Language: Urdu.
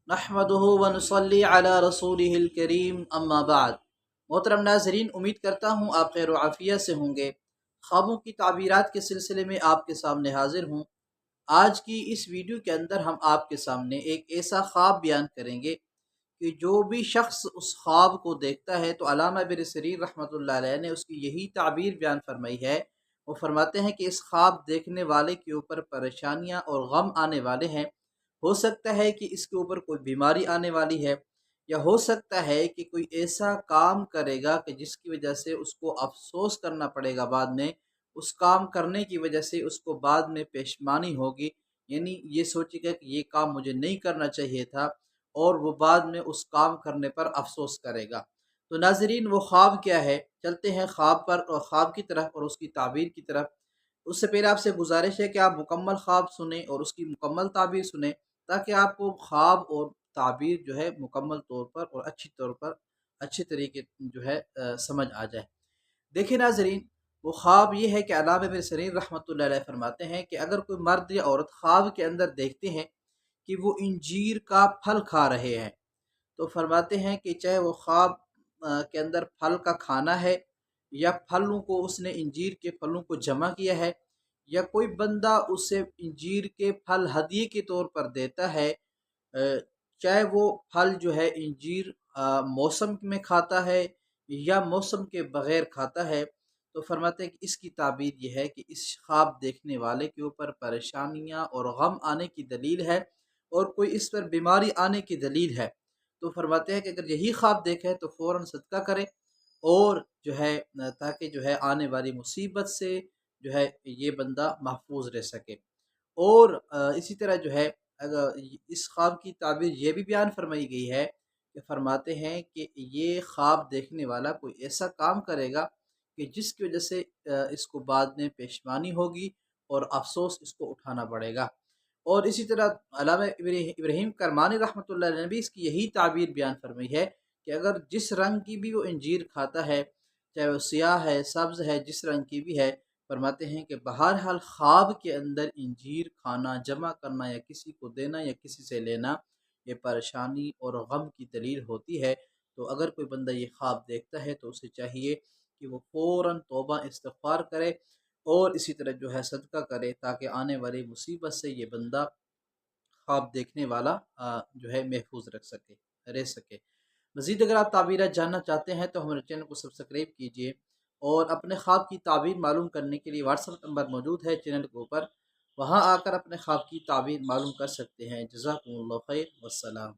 نحمدہ ونصلی علی رسولہ الکریم اما بعد۔ محترم ناظرین، امید کرتا ہوں آپ خیر و عافیت سے ہوں گے۔ خوابوں کی تعبیرات کے سلسلے میں آپ کے سامنے حاضر ہوں۔ آج کی اس ویڈیو کے اندر ہم آپ کے سامنے ایک ایسا خواب بیان کریں گے کہ جو بھی شخص اس خواب کو دیکھتا ہے تو علامہ ابن سیرین رحمۃ اللہ علیہ نے اس کی یہی تعبیر بیان فرمائی ہے۔ وہ فرماتے ہیں کہ اس خواب دیکھنے والے کے اوپر پریشانیاں اور غم آنے والے ہیں۔ ہو سکتا ہے کہ اس کے اوپر کوئی بیماری آنے والی ہے، یا ہو سکتا ہے کہ کوئی ایسا کام کرے گا کہ جس کی وجہ سے اس کو افسوس کرنا پڑے گا بعد میں، اس کام کرنے کی وجہ سے اس کو بعد میں پشیمانی ہوگی، یعنی یہ سوچے گا کہ یہ کام مجھے نہیں کرنا چاہیے تھا، اور وہ بعد میں اس کام کرنے پر افسوس کرے گا۔ تو ناظرین، وہ خواب کیا ہے؟ چلتے ہیں خواب پر اور خواب کی طرف اور اس کی تعبیر کی طرف۔ اس سے پہلے آپ سے گزارش ہے کہ آپ مکمل خواب سنیں اور اس کی مکمل تعبیر سنیں، تاکہ آپ کو خواب اور تعبیر جو ہے مکمل طور پر اور اچھی طریقے جو ہے سمجھ آ جائے۔ دیکھیں ناظرین، وہ خواب یہ ہے کہ علامہ ابن سیرین رحمۃ اللہ علیہ فرماتے ہیں کہ اگر کوئی مرد یا عورت خواب کے اندر دیکھتے ہیں کہ وہ انجیر کا پھل کھا رہے ہیں، تو فرماتے ہیں کہ چاہے وہ خواب کے اندر پھل کا کھانا ہے، یا پھلوں کو اس نے انجیر کے پھلوں کو جمع کیا ہے، یا کوئی بندہ اسے انجیر کے پھل ہدیے کے طور پر دیتا ہے، چاہے وہ پھل جو ہے انجیر موسم میں کھاتا ہے یا موسم کے بغیر کھاتا ہے، تو فرماتے ہیں کہ اس کی تعبیر یہ ہے کہ اس خواب دیکھنے والے کے اوپر پریشانیاں اور غم آنے کی دلیل ہے، اور کوئی اس پر بیماری آنے کی دلیل ہے۔ تو فرماتے ہیں کہ اگر یہی خواب دیکھے تو فوراً صدقہ کرے، اور جو ہے تاکہ جو ہے آنے والی مصیبت سے جو ہے یہ بندہ محفوظ رہ سکے۔ اور اسی طرح جو ہے اگر اس خواب کی تعبیر یہ بھی بیان فرمائی گئی ہے کہ فرماتے ہیں کہ یہ خواب دیکھنے والا کوئی ایسا کام کرے گا کہ جس کی وجہ سے اس کو بعد میں پشیمانی ہوگی اور افسوس اس کو اٹھانا پڑے گا۔ اور اسی طرح علامہ ابراہیم کرمانی رحمۃ اللہ علیہ نے بھی اس کی یہی تعبیر بیان فرمائی ہے کہ اگر جس رنگ کی بھی وہ انجیر کھاتا ہے، چاہے وہ سیاہ ہے، سبز ہے، جس رنگ کی بھی ہے، فرماتے ہیں کہ بہرحال خواب کے اندر انجیر کھانا، جمع کرنا یا کسی کو دینا یا کسی سے لینا، یہ پریشانی اور غم کی دلیل ہوتی ہے۔ تو اگر کوئی بندہ یہ خواب دیکھتا ہے تو اسے چاہیے کہ وہ فوراً توبہ استغفار کرے، اور اسی طرح جو ہے صدقہ کرے، تاکہ آنے والی مصیبت سے یہ بندہ خواب دیکھنے والا جو ہے محفوظ رہ سکے۔ مزید اگر آپ تعبیرات جاننا چاہتے ہیں تو ہمارے چینل کو سبسکرائب کیجئے، اور اپنے خواب کی تعبیر معلوم کرنے کے لیے واٹس ایپ نمبر موجود ہے چینل کے اوپر، وہاں آ کر اپنے خواب کی تعبیر معلوم کر سکتے ہیں۔ جزاکم اللہ خیر، والسلام۔